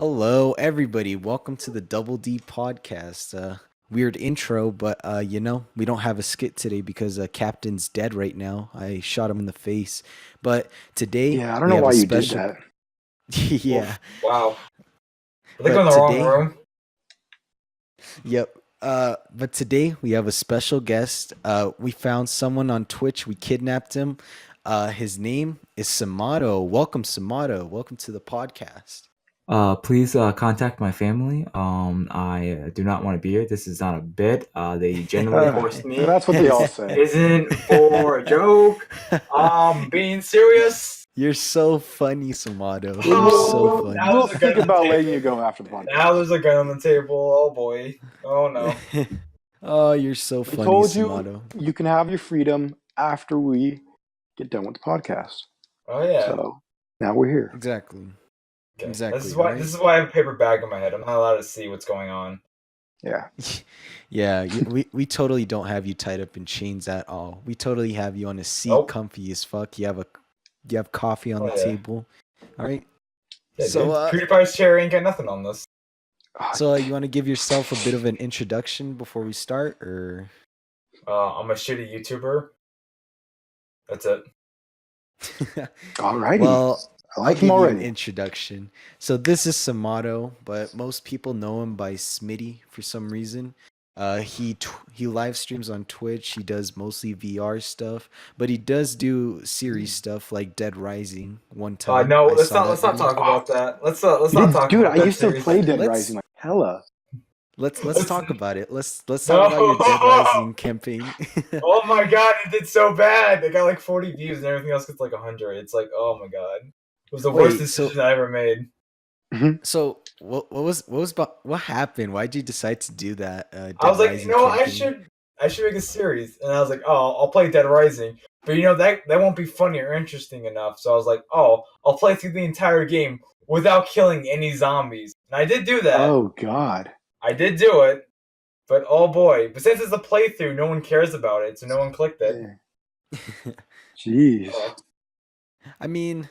Hello, everybody. Welcome to the Double D podcast. Weird intro, but we don't have a skit today because Captain's dead right now. I shot him in the face. But today Yeah, I don't we know have why a you did special. that. Yeah, Oof. Wow. I think I'm in but the wrong today, room. yep. But today we have a special guest. We found someone on Twitch. We kidnapped him. His name is Sumatto. Welcome, Sumatto. Welcome to the podcast. Please contact my family. I do not want to be here. This is not a bit. They genuinely forced me. That's what they all This say. isn't for a joke. Being serious. You're so funny, Sumatto. You're so Oh, funny. now We'll there's a gun think on the about letting table. you go after the podcast. Now there's a gun on the table. Oh boy. Oh no. Oh, you're so We funny, told you Sumatto. you can have your freedom after we get done with the podcast. Oh yeah. So now we're here. Exactly. Okay. Exactly. This is why. Right? This is why I have a paper bag on my head. I'm not allowed to see what's going on. Yeah. Yeah, we totally don't have you tied up in chains at all. We totally have you on a seat, Nope. comfy as fuck. You have coffee on Oh the yeah. table. All right. Yeah, So dude. PewDiePie's chair ain't got nothing on this. you want to give yourself a bit of an introduction before we start, or? I'm a shitty YouTuber. That's it. Alrighty. Well, I I'll like give him you an already. introduction. So this is Sumatto, but most people know him by Smitty for some reason. He live streams on Twitch. He does mostly VR stuff, but he does do series stuff like Dead Rising. One time No. I Let's saw not. that Let's not video. talk about that. Let's not talk Dude, about I that used to series. play Dead Let's Rising like hella. let's Let's- talk about it. Let's talk about your Dead No. Rising campaign. Oh my god, it did so bad. It got like 40 views and everything else gets like 100. It's like, oh my god. It was the worst Wait, decision I ever made. so what happened? Why'd you decide to do that I Dead was like, you Rising know what, campaign? I should make a series. And I was like, oh, I'll play Dead Rising. But you know, that won't be funny or interesting enough. So I was like, oh, I'll play through the entire game without killing any zombies. And I did do that. Oh God. I did do it. But oh boy. But since it's a playthrough, no one cares about it, so no one clicked it. Jeez. I mean,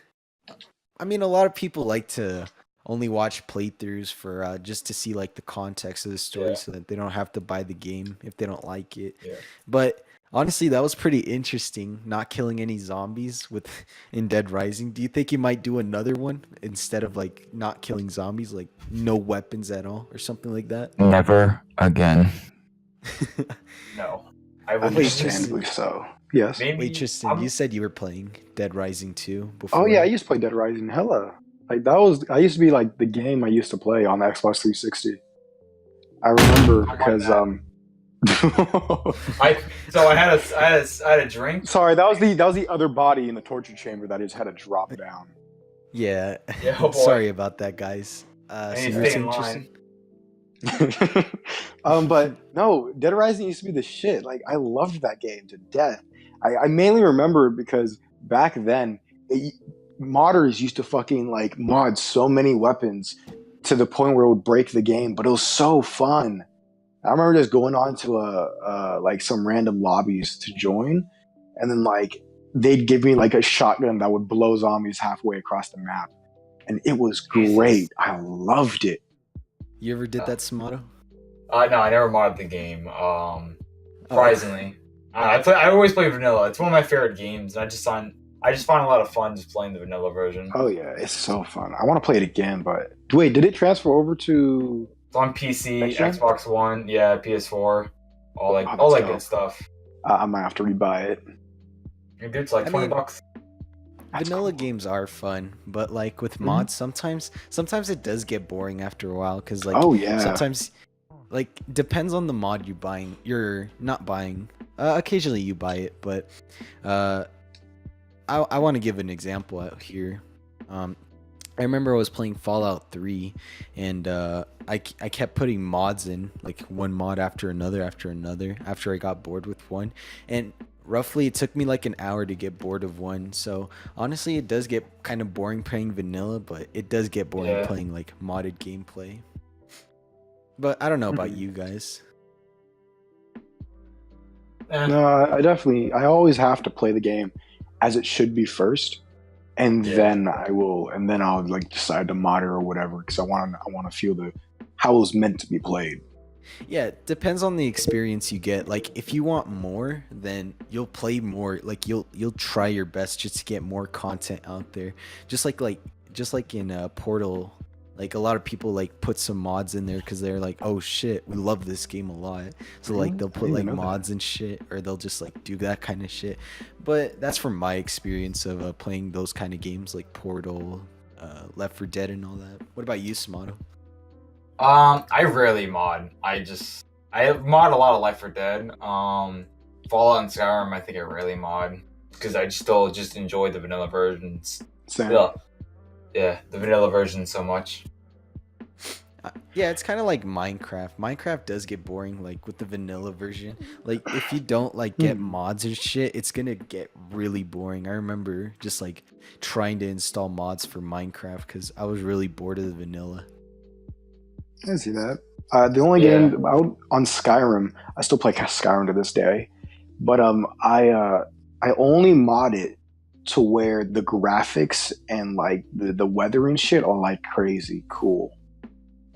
a lot of people like to only watch playthroughs for just to see like the context of the story, Yeah. so that they don't have to buy the game if they don't like it. Yeah. But honestly, that was pretty interesting. Not killing any zombies with in Dead Rising. Do you think you might do another one instead of like not killing zombies, like no weapons at all, or something like that? Never again. No. I would Understandably so. Yes. maybe Wait, Tristan, you said you were playing Dead Rising 2 before. Oh yeah, I used to play Dead Rising hella. Like I used to be like the game I used to play on the Xbox 360. I remember because I had a drink. sorry, that was the other body in the torture chamber that I just had to drop down. Yeah. Yeah, oh boy. Sorry about that, guys. I So need you to were stay saying, in Tristan? line. But no, Dead Rising used to be the shit. Like I loved that game to death. I mainly remember it because back then modders used to fucking like mod so many weapons to the point where it would break the game, but it was so fun. I remember just going on to like some random lobbies to join, and then like they'd give me like a shotgun that would blow zombies halfway across the map, and it was great. I loved it. You ever did that, Samato? No, I never modded the game. Surprisingly, I always play vanilla. It's one of my favorite games, and I just find a lot of fun just playing the vanilla version. Oh yeah, it's so fun. I want to play it again, but wait, did it transfer over to? It's on PC, Next gen? Xbox One, yeah, PS4, all that's that dope. good stuff. I might have to rebuy it. Dude, it's like I $20. mean, That's vanilla cool. games are fun, but like with mods, sometimes it does get boring after a while, because like Oh yeah. sometimes like depends on the mod you're not buying. Occasionally you buy it, but I want to give an example out here. I remember I was playing Fallout 3, and I kept putting mods in, like one mod after another after I got bored with one. And roughly it took me like an hour to get bored of one. So honestly, it does get kind of boring playing vanilla, but it does get boring Yeah. playing like modded gameplay. But I don't know about you guys. No, I always have to play the game as it should be first, and Yeah. then I'll like decide to mod it or whatever because I want to feel the how it was meant to be played. Yeah, it depends on the experience you get. Like if you want more, then you'll play more. Like you'll try your best just to get more content out there. Just like in Portal, like a lot of people like put some mods in there because they're like, oh shit, we love this game a lot. So like Really? they'll I put didn't like even know that. mods and shit, or they'll just like do that kind of shit. But that's from my experience of playing those kind of games like Portal, Left 4 Dead, and all that. What about you, Sumatto? I rarely mod. I mod a lot of Left 4 Dead. Fallout and Skyrim, I think I rarely mod because I still just enjoy the vanilla versions. Same. Yeah, the vanilla version so much. Yeah, it's kind of like Minecraft. Minecraft does get boring, like with the vanilla version. Like if you don't like get mods and shit, it's gonna get really boring. I remember just like trying to install mods for Minecraft because I was really bored of the vanilla. I see that. The only Yeah. game out on Skyrim, I still play Skyrim to this day, but I only mod it to where the graphics and like the weather and shit are like crazy cool.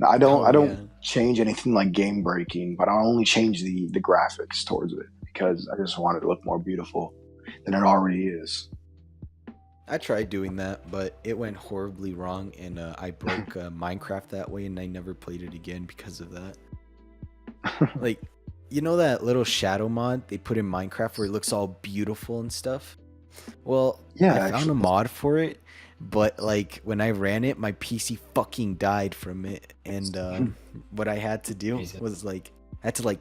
Now, I don't Oh I yeah. don't change anything like game breaking, but I only change the graphics towards it because I just want it to look more beautiful than it already is. I tried doing that, but it went horribly wrong, and I broke Minecraft that way, and I never played it again because of that. Like, you know that little shadow mod they put in Minecraft where it looks all beautiful and stuff? Well, Yeah, I found a actually. mod for it, but like when I ran it, my PC fucking died from it, and what I had to do Jesus. was like I had to like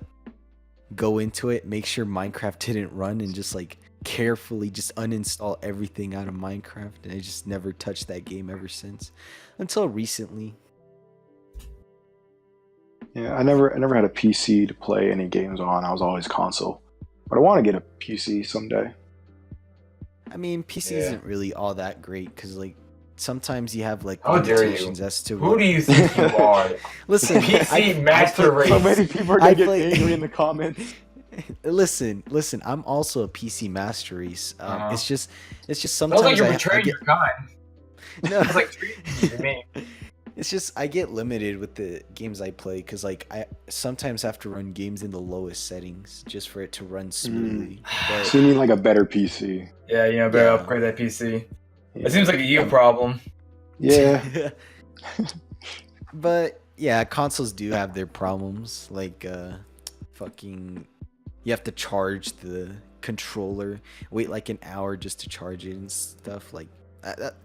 go into it, make sure Minecraft didn't run, and just like carefully just uninstall everything out of Minecraft, and I just never touched that game ever since, until recently. Yeah, I never had a PC to play any games on. I was always console, but I want to get a PC someday. I mean, PC Yeah. isn't really all that great because like sometimes you have like How dare you? limitations as to Who what. do you think you are? Listen, PC master race. So many people are I gonna get play- angry in the comments. listen. I'm also a PC master race. Uh-huh. It's just Sounds like sometimes you're I betraying get your kind. no. It's like treason to me. It's just I get limited with the games I play because like I sometimes have to run games in the lowest settings just for it to run smoothly. But So you need like a better PC. Yeah, better Yeah. upgrade that PC. Yeah. It seems like a you problem. Yeah. But yeah, consoles do have their problems. Like fucking you have to charge the controller, wait like an hour just to charge it and stuff like that.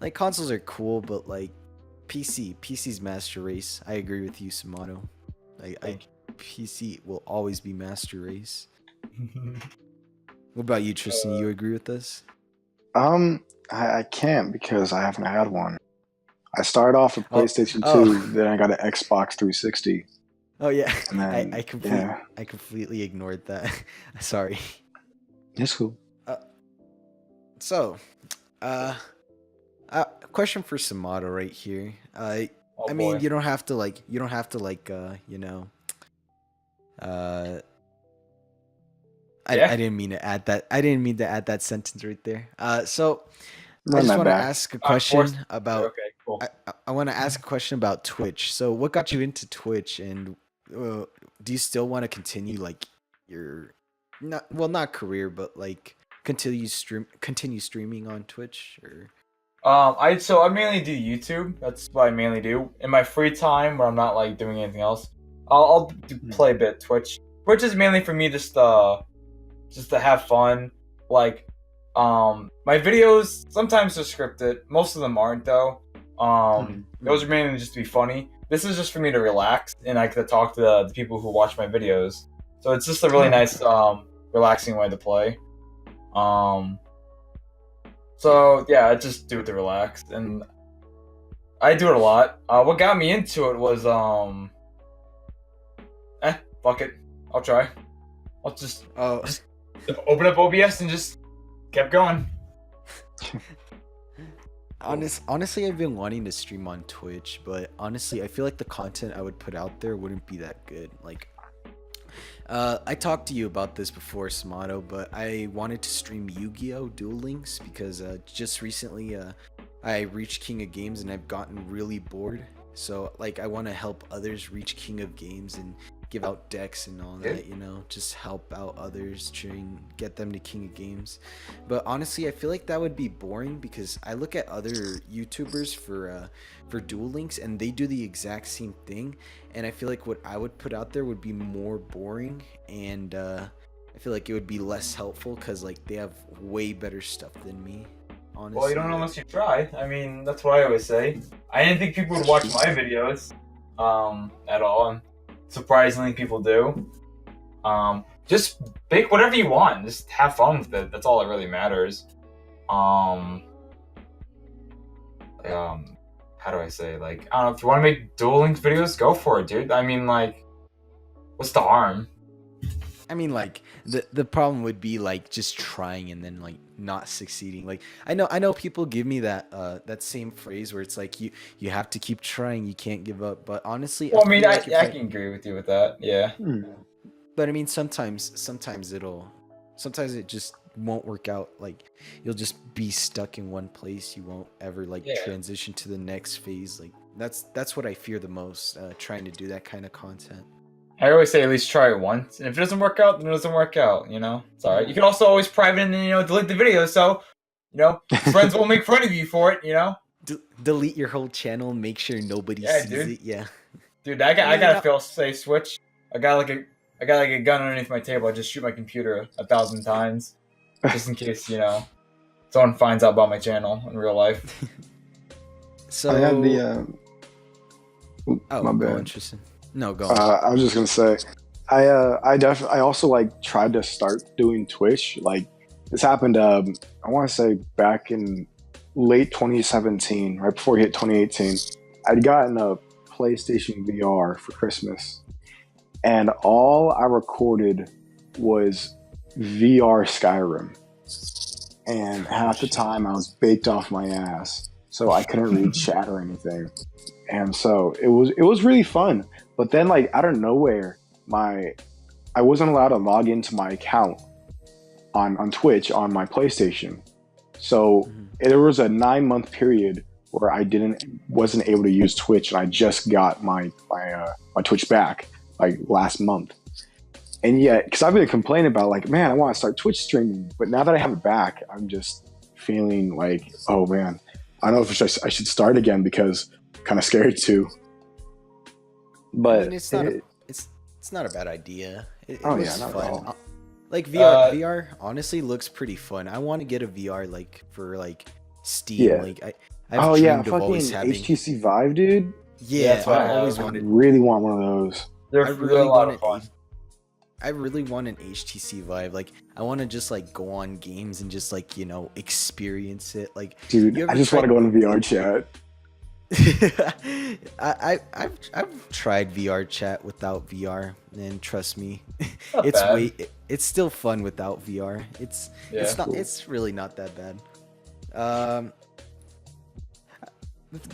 Like consoles are cool, but like PC's master race. I agree with you, Sumatto. I PC will always be master race. What about you, Tristan? You agree with this? I can't because I haven't had one. I started off with Oh, PlayStation oh. 2, then I got an Xbox 360. Oh yeah, And then, I completely ignored that. Sorry. It's cool. So, question for Sumatto right here. Oh, I mean, boy. you don't have to like, you know, Yeah. I didn't mean to add that. I didn't mean to add that sentence right there. So I Run just that want to back. ask a Forced- question about. Okay, cool. I want to ask a question about Twitch. So, what got you into Twitch, and do you still want to continue like your not career, but like continue streaming on Twitch or? I mainly do YouTube. That's what I mainly do in my free time when I'm not like doing anything else. I'll play a bit Twitch. Twitch is mainly for me just to have fun. Like, my videos sometimes are scripted. Most of them aren't though. Those are mainly just to be funny. This is just for me to relax and I get to talk to the people who watch my videos. So it's just a really nice, relaxing way to play. So yeah, I just do it to relax, and I do it a lot. What got me into it was fuck it, I'll try. I'll just open up OBS and just kept going. Honestly, I've been wanting to stream on Twitch, but honestly, I feel like the content I would put out there wouldn't be that good. Like, I talked to you about this before, Sumatto, but I wanted to stream Yu-Gi-Oh! Duel Links because just recently I reached King of Games and I've gotten really bored. So like I want to help others reach King of Games and give out decks and all that, you know, just help out others, trying get them to King of Games. But honestly, I feel like that would be boring because I look at other YouTubers for Duel Links and they do the exact same thing, and I feel like what I would put out there would be more boring, and I feel like it would be less helpful because like they have way better stuff than me. Honestly, Well, you don't know unless you try. I mean, that's what I always say. I didn't think people would watch my videos, at all, and surprisingly, people do. Just make whatever you want. Just have fun with it. That's all that really matters. Um, how do I say? Like, I don't know. If you want to make Duel Links videos, go for it, dude. I mean, like, what's the harm? I mean, like the problem would be like just trying and then like not succeeding. Like I know people give me that same phrase where it's like you have to keep trying, you can't give up. But honestly, Well, I mean, feel like I can agree with you with that. Yeah. but I mean sometimes it just won't work out. Like you'll just be stuck in one place. You won't ever like Yeah. transition to the next phase. Like that's what I fear the most. Trying to do that kind of content. I always say at least try it once, and if it doesn't work out, then it doesn't work out. You know, it's alright. You can also always private and delete the video, so friends won't make fun of you for it. Delete your whole channel. Make sure nobody Yeah, sees dude. it. Yeah. Dude, I got a fail safe switch. I got like a gun underneath my table. I just shoot my computer 1,000 times, just in case someone finds out about my channel in real life. So I had the. My go bad. on, Tristan. No, go on. I was just gonna say, I also like tried to start doing Twitch. Like this happened. I want to say back in late 2017, right before we hit 2018. I'd gotten a PlayStation VR for Christmas, and all I recorded was VR Skyrim. And half the time I was baked off my ass, so I couldn't read chat or anything. And so it was really fun. But then, like out of nowhere, I wasn't allowed to log into my account on Twitch on my PlayStation. So there was a 9-month period where I wasn't able to use Twitch, and I just got my Twitch back like last month. And yet, because I've been complaining about like, man, I want to start Twitch streaming, but now that I have it back, I'm just feeling like, oh man, I don't know if I should start again because I'm kind of scared to. But I mean, it's not a bad idea. It Oh, was yeah, not at fun. all. Like VR honestly looks pretty fun. I want to get a VR like for like Steam. Yeah. Like I've dreamed of fucking always having. HTC Vive, dude. Yeah, that's what I always I I wanted. really want one of those. They're I a really lot want of fun. I really want an HTC Vive. Like I want to just like go on games and just like experience it. Like Dude, you ever I just want to tried- go in VR chat. I've tried VR chat without VR, and trust me, Not it's bad. it's still fun without VR. It's not Cool. it's really not that bad.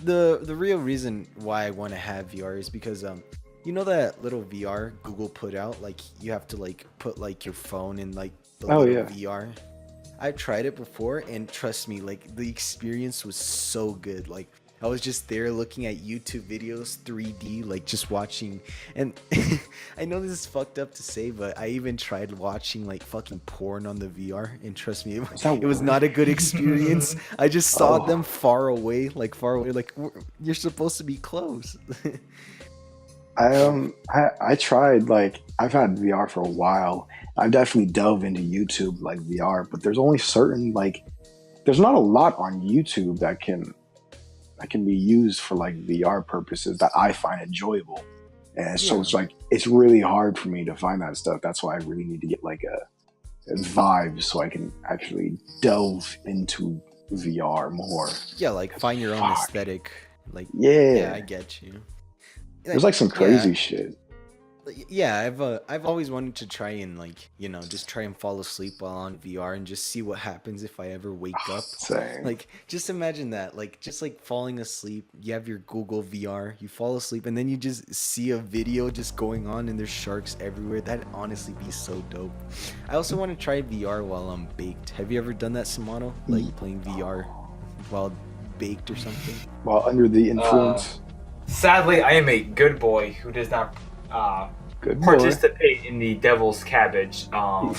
The real reason why I want to have VR is because you know that little VR Google put out, like you have to like put like your phone in like the Oh, little yeah. VR. I've tried it before, and trust me, like the experience was so good. Like I was just there looking at YouTube videos, 3D, like just watching. And I know this is fucked up to say, but I even tried watching like fucking porn on the VR, and trust me, it was not a good experience. I just saw Oh. them far away, like you're supposed to be close. I tried, like I've had VR for a while. I've definitely delved into YouTube like VR, but there's only certain like there's not a lot on YouTube that can be used for like VR purposes that I find enjoyable. And so Yeah. it's like it's really hard for me to find that stuff. That's why I really need to get like a Vive so I can actually delve into VR more. Yeah, like find your own Fuck. aesthetic. Like Yeah. I get you. There's like some crazy Yeah. shit. Yeah, I've always wanted to try and just try and fall asleep while on VR and just see what happens if I ever wake up. Same. Like, just imagine that, like, just like falling asleep. You have your Google VR, you fall asleep, and then you just see a video just going on, and there's sharks everywhere. That'd honestly be so dope. I also want to try VR while I'm baked. Have you ever done that, Sumatto? Like playing VR while baked or something? While under the influence. Sadly, I am a good boy who does not Good boy. participate in the devil's cabbage. No,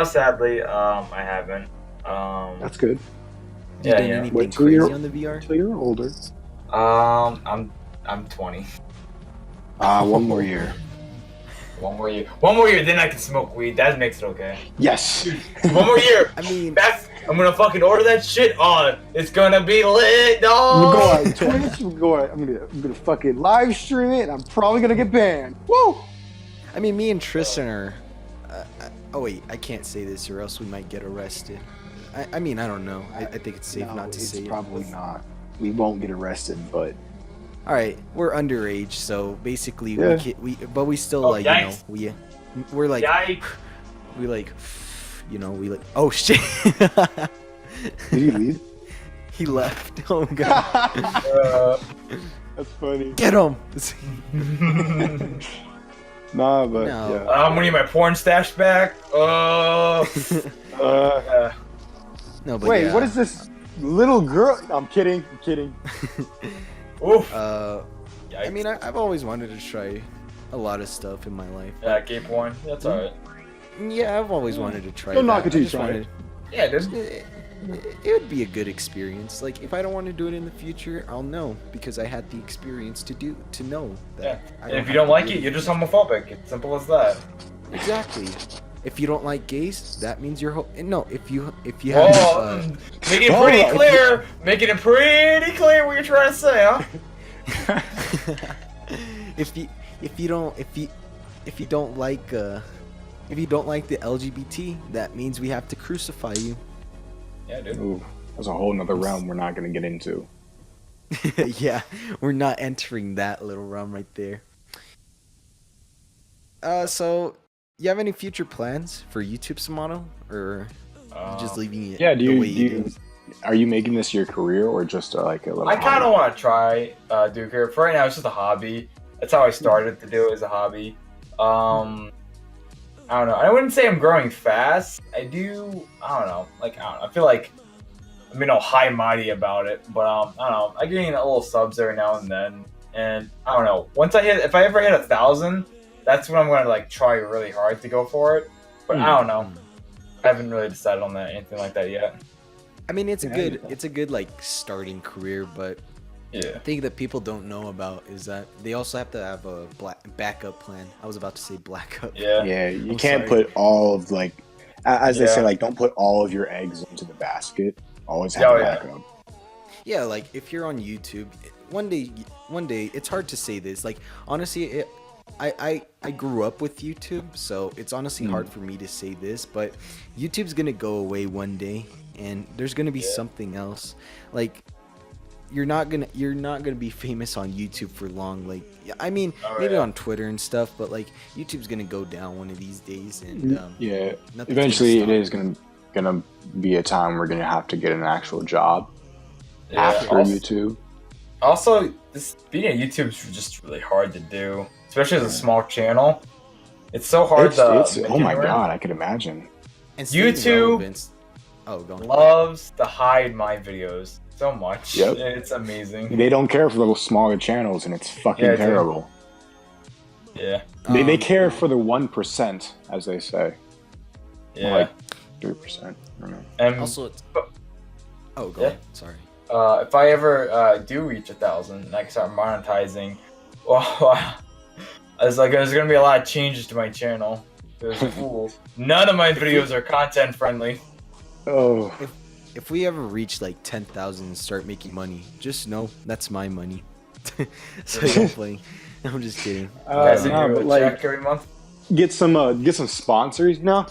sadly, I haven't. That's good. You Yeah, done yeah. anything Wait till crazy you're on the VR? until you're older. I'm 20. One more year. One more year. One more year, then I can smoke weed. That makes it okay. Yes. One more year. I mean, I'm gonna fucking order that shit on. It's gonna be lit, I'm gonna go dog. on Twitch. I'm gonna fucking live stream it, and I'm probably gonna get banned. Woo! I mean, me and Trystan are. Oh wait, I can't say this, or else we might get arrested. I mean, I don't know. I think it's safe No, not to it's say probably it. not. We won't get arrested, but All right, we're underage, so basically Yeah. but we still Oh, like yikes. we're like Yikes. we like we like oh shit. did he leave? He left. Oh god. That's funny. Get him. Nah, but No. yeah. I'm gonna need my porn stash back. No, but Wait, yeah. what is this little girl? I'm kidding. I'm kidding. Oof. I Yikes. mean, I've always wanted to try a lot of stuff in my life. Yeah, gay porn. That's alright. Yeah, I've always wanted to try. Don't that. knock it till I you just try wanted- Yeah, dude. It would be a good experience. Like, if I don't want to do it in the future, I'll know because I had the experience to know Yeah. that. I And if you have don't to like do it, you're just homophobic. It's simple as that. Exactly. If you don't like gays, that means you're no. If you Whoa, have making it Hold pretty on. clear. Making it pretty clear what you're trying to say, huh? if you don't like if you don't like the LGBT, that means we have to crucify you. Yeah, dude. Ooh, that's a whole nother realm we're not gonna get into. Yeah, we're not entering that little realm right there. So you have any future plans for YouTube, Sumatto, or you just leaving it Yeah, the way it is? are you making this your career or just like a little? I kind hobby? of want to try Duker. For right now, it's just a hobby. That's how I started to do it as a hobby. I don't know. I wouldn't say I'm growing fast. I don't know. I feel like I'm high mighty about it, but I don't know. I gain a little subs every now and then, and I don't know. If I ever hit 1,000, that's when I'm gonna like try really hard to go for it. But I don't know. I haven't really decided on anything like that yet. I mean, it's Yeah, a good like starting career, but Yeah. thing that people don't know about is that they also have to have a backup plan. I was about to say blackup. Yeah. Yeah, you I'm can't sorry. put all of as they Yeah. say, like don't put all of your eggs into the basket. Always have Oh, a yeah. backup. Yeah, like if you're on YouTube, one day it's hard to say this. Like honestly, I grew up with YouTube, so it's honestly hard for me to say this, but YouTube's gonna go away one day, and there's gonna be something else. Like you're not gonna be famous on YouTube for long. Like I mean, maybe yeah. on Twitter and stuff, but like YouTube's gonna go down one of these days, and Yeah, nothing's eventually it gonna is gonna be a time we're gonna have to get an actual job Yeah. after YouTube. Also, being on YouTube is just really hard to do, especially as a small channel. It's so hard It's make oh my it around. god, I could imagine. and staying YouTube relevant- Oh, go on. Loves to hide my videos so much. Yep. It's amazing. They don't care for those smaller channels, and it's fucking Yeah, dude. terrible. Yeah. They care for the 1%, as they say. Yeah. More like 3%. I don't know. And Also, oh, go Yeah. on. Sorry. if I ever do reach 1,000 and I can start monetizing, well, there's gonna be a lot of changes to my channel. 'Cause, ooh, none of my videos are content friendly. Oh, If we ever reach like 10,000 and start making money, just know that's my money. So don't play. I'm just kidding. Guys, no, you do but a like check every month. get some sponsors. No,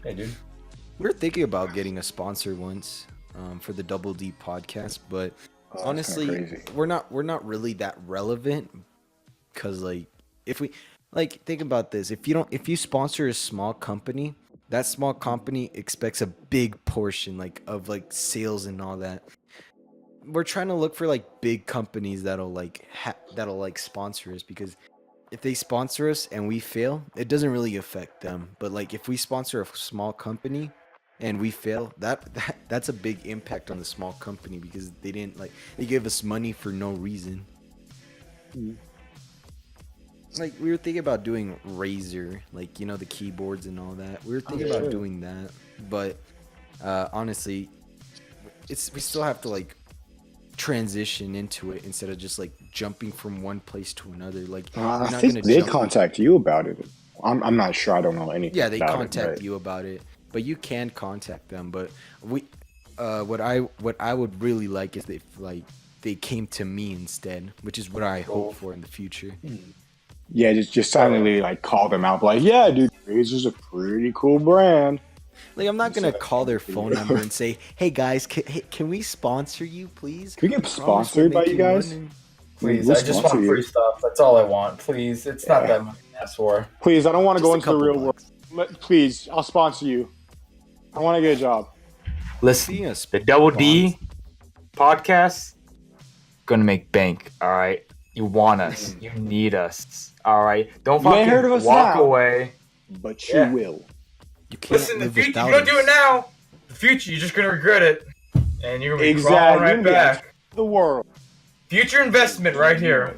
Hey, dude. We were thinking about getting a sponsor once for the Double D podcast, but Oh, that's honestly, kinda crazy. we're not really that relevant. Cause like if we like think about this, if you sponsor a small company, that small company expects a big portion like of like sales and all that. We're trying to look for like big companies that'll like sponsor us because if they sponsor us and we fail, it doesn't really affect them. But like if we sponsor a small company and we fail, that's a big impact on the small company because they give us money for no reason. Like we were thinking about doing Razer, like the keyboards and all that. We were thinking about doing that, but honestly, we still have to like transition into it instead of just like jumping from one place to another. Like I you're not think gonna they jump. contact you about it. I'm not sure. I don't know anything. Yeah, they about contact it, you about it, but you can contact them. But what I would really like is if like they came to me instead, which is what I hope for in the future. Yeah, just silently like call them out, like, yeah, dude, Razer's a pretty cool brand. Like I'm not gonna call their phone number and say, "Hey guys, can we sponsor you, please? Can we get Promise sponsored we'll by make you guys? money." Please, We'll I just sponsor want you. free stuff. That's all I want. Please, it's not that much to ask for. Please, I don't want to Just go a into the couple real world. bucks. Please, I'll sponsor you. I want to get a job. Listen, Being a the Double D sponsor- podcast gonna make bank. All right, you want us, you need us. All right, don't You ain't fucking heard of us walk now. away. But you Yeah. will. You can't Listen, the live future, you without don't do it us. now. The future, you're just gonna regret it, and you're gonna be Exactly. crawling You're right gonna be back. The world. Future investment right here.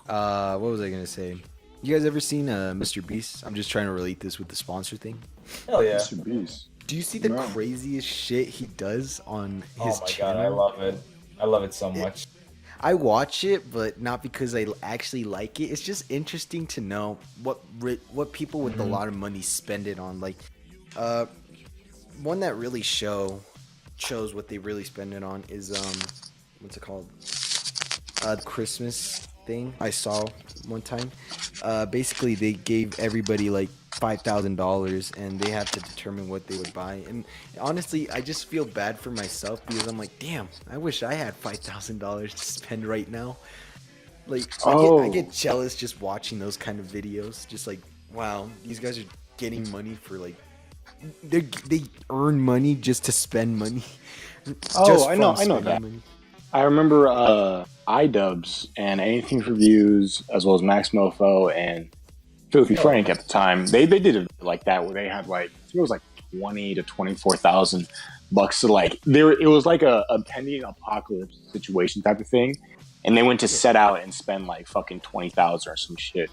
What was I gonna say? You guys ever seen Mr. Beast? I'm just trying to relate this with the sponsor thing. Hell yeah! Mr. Beast. Do you see the No. craziest shit he does on his Oh my channel? god, I love it. I love it so much. I watch it, but not because I actually like it. It's just interesting to know what people with a lot of money spend it on. Like, one that really shows what they really spend it on is what's it called? The Christmas thing I saw one time. Basically, they gave everybody like $5,000, and they had to determine what they would buy. And honestly, I just feel bad for myself because I'm like, damn, I wish I had $5,000 to spend right now. Like, I get jealous just watching those kind of videos. Just like, wow, these guys are getting money for like, they earn money just to spend money. Oh, I know spending that. money. I remember iDubbbz and Anything for Views, as well as Max Mofo and Filthy Frank at the time. They did it like that, where they had like, I think it was like 20 to 24,000 bucks to like it was like a pending apocalypse situation type of thing, and they went to set out and spend like fucking 20,000 or some shit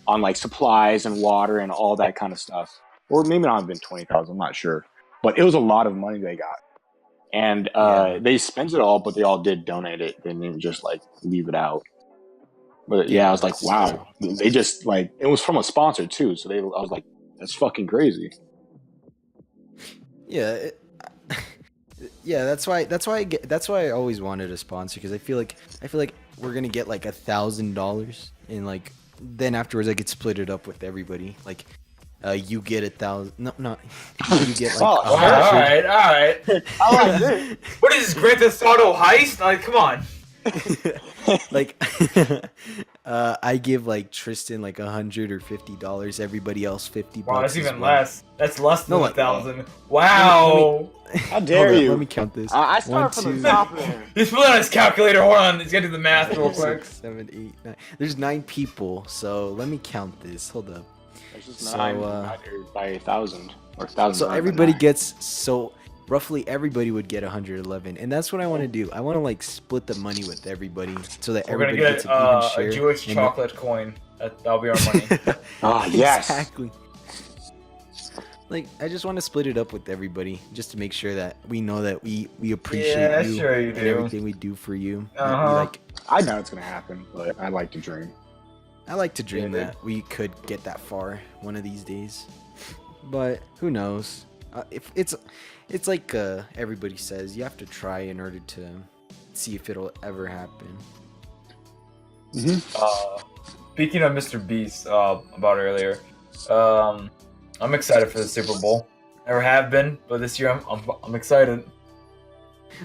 on like supplies and water and all that kind of stuff, or maybe not even 20,000. I'm not sure, but it was a lot of money they got. And they spent it all, but they all did donate it. They didn't just like leave it out. But yeah, I was like, wow. They just like, it was from a sponsor too. So I was like, that's fucking crazy. Yeah, yeah. That's why I always wanted a sponsor, because I feel like we're gonna get like $1,000, and like then afterwards I could split it up with everybody. Like, you get 1,000. No, not you get like. All right. I like this. What is this, Grand Theft Auto heist? Like, come on. Like, I give like Trystan like $100 or $50. Everybody else $50. Wow, that's as even well. less. That's less than No, 1,000. Wow. How dare Hold on, you? let me count this. I start 1, from 2, the top there. He's pulling out his calculator. Hold on. He's got to do the math real quick. 6, 7, 8, 9. There's 9 people, so let me count this. Hold up. It's just So, 9 divided by 1,000 or 1,000. So everybody gets roughly everybody would get 111, and that's what I want to do. I want to like split the money with everybody so that We're going everybody to gets get an even share. a Jewish and chocolate coin. That'll be our money. Ah, yes. Exactly. Like, I just want to split it up with everybody, just to make sure that we know that we appreciate you, sure you and do. everything we do for you. That we, Uh-huh. like, I know it's going to happen, but I like to dream. I like to dream Yeah, that we could get that far one of these days, but who knows? If it's like everybody says, you have to try in order to see if it'll ever happen. Speaking of Mr. Beast, about earlier, I'm excited for the Super Bowl. Never have been, but this year I'm excited.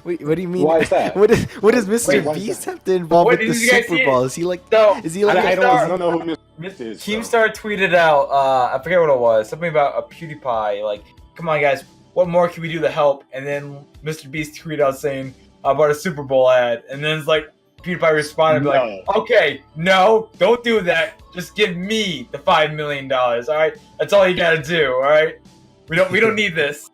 Wait, what do you mean? Why is that? What does Mr. Wait, why is Beast that? have to involve What, with the did you guys see Super it? Bowl? Is he like? So, Is he like? I Keemstar- don't know who Mr. Beast is. though. Keemstar tweeted out, I forget what it was, something about a PewDiePie, like, come on guys, what more can we do to help? And then Mr. Beast tweeted out saying about a Super Bowl ad, and then it's like, PewDiePie responded like, okay, no, don't do that, just give me the $5 million, alright? That's all you gotta do, alright? We don't need this.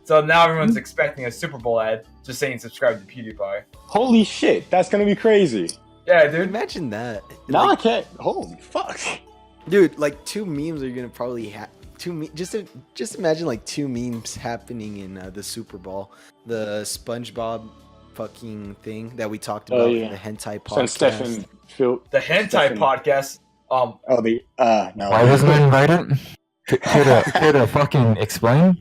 So now everyone's expecting a Super Bowl ad, just saying subscribe to PewDiePie. Holy shit, that's gonna be crazy. Yeah, dude. Imagine that. Now Like, I can't. Holy fuck. dude, like 2 memes are gonna probably have just imagine like 2 memes happening in the Super Bowl. The SpongeBob fucking thing that we talked about in the hentai podcast. Since Stefan Phil. The hentai Stefan- podcast. Oh, no. Why wasn't I invited? Care to fucking explain?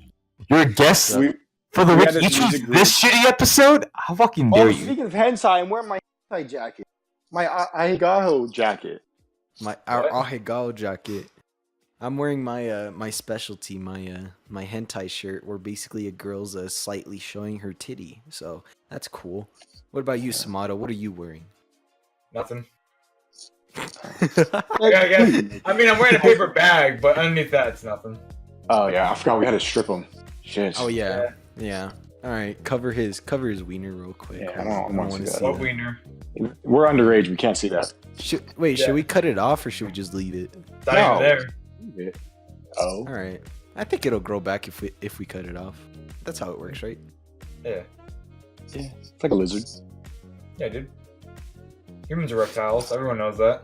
You're a guest We, for the we week. had this You choose music group. this shitty episode? How fucking dare you? speaking of hentai, I'm wearing my hentai jacket. My Aigaho jacket. Our What? Ahegao jacket. I'm wearing my my specialty, my hentai shirt, where basically a girl's slightly showing her titty. So that's cool. What about you, Sumatto? What are you wearing? Nothing. I mean, I'm wearing a paper bag, but underneath that, it's nothing. Oh yeah, I forgot we had to strip him. Shit. Oh yeah, yeah. All right, cover his wiener real quick. Yeah, I don't want to wanna see that. What wiener? We're underage. We can't see that. Should Yeah. we cut it off or should we just leave it? It's not even there. Oh. All right. I think it'll grow back if we cut it off. That's how it works, right? Yeah. Yeah. It's like a lizard. Yeah, dude. Humans are reptiles. Everyone knows that.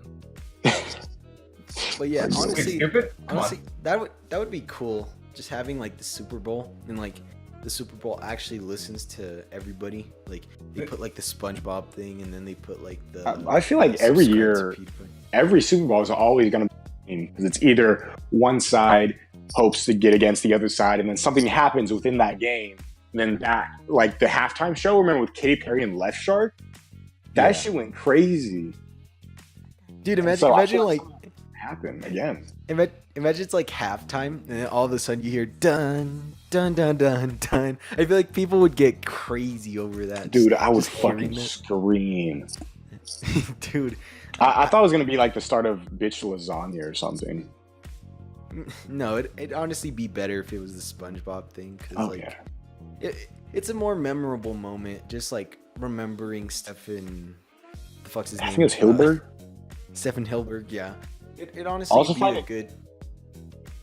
But yeah, Are you Are we honestly, stupid? Come on. honestly, that would be cool. Just having like the Super Bowl and like the Super Bowl actually listens to everybody. Like they put like the SpongeBob thing and then they put like the. I feel like every subscribe to year, PewDiePie. every Super Bowl is always going to be because it's either one side hopes to get against the other side, and then something happens within that game. And then that, like the halftime show, remember with Katy Perry and Left Shark? That Yeah. shit went crazy. Dude, imagine So I imagine feel like happen again. imagine it's like halftime and then all of a sudden you hear dun dun dun dun dun. I feel like people would get crazy over that. Dude, I would just hearing fucking it. scream. Dude, I thought it was going to be like the start of Bitch Lasagna or something. no, it'd honestly be better if it was the SpongeBob thing because Oh, like yeah. it's a more memorable moment. Just like remembering Stefan. The fuck's his I name? think it was Hilberg. Stefan Hilberg. Yeah. It honestly Also be find a it- good.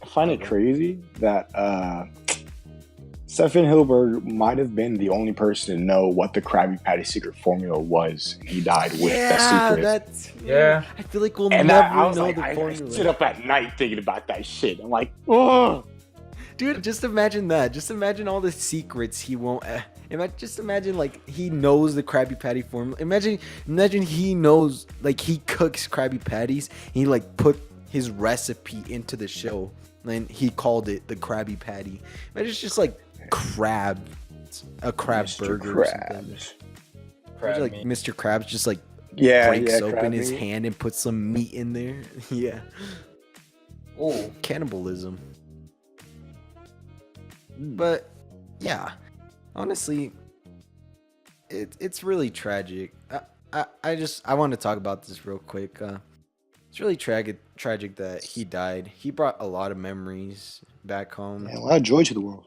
I find it crazy that Stefan Hilberg might have been the only person to know what the Krabby Patty secret formula was, and he died with that secret. that's Yeah. I feel like we'll And never I was know like, the I formula. sit up at night thinking about that shit. I'm like, oh, Dude, just imagine that. Just imagine all the secrets he won't. Just imagine like he knows the Krabby Patty formula. Imagine he knows like he cooks Krabby Patties. He like put his recipe into the show, and he called it the Krabby Patty. Imagine it's just like a crab Mr. burger. Or something. Krabs. Imagine, like meat. Mr. Krabs just like Yeah, breaks yeah, open crab his meat. hand and puts some meat in there. Yeah, Ooh. cannibalism. Mm. But yeah, honestly, it's really tragic. I want to talk about this real quick. It's really tragic that he died. He brought a lot of memories back home. Yeah, a lot of joy to the world.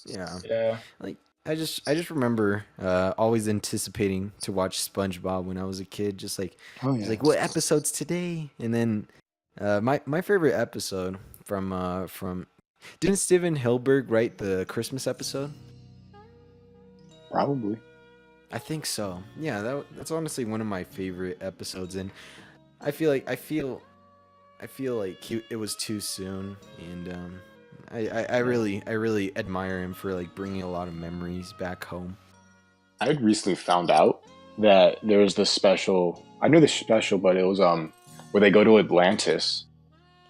Yeah, Yeah. like I just remember always anticipating to watch SpongeBob when I was a kid. Just like Oh it's like what episodes today? And then my favorite episode from didn't Steven Hilberg write the Christmas episode? Probably. I think so. Yeah, that's honestly one of my favorite episodes, and I feel like it was too soon, and I really admire him for like bringing a lot of memories back home. I had recently found out that there was this special. I knew the special, but it was where they go to Atlantis,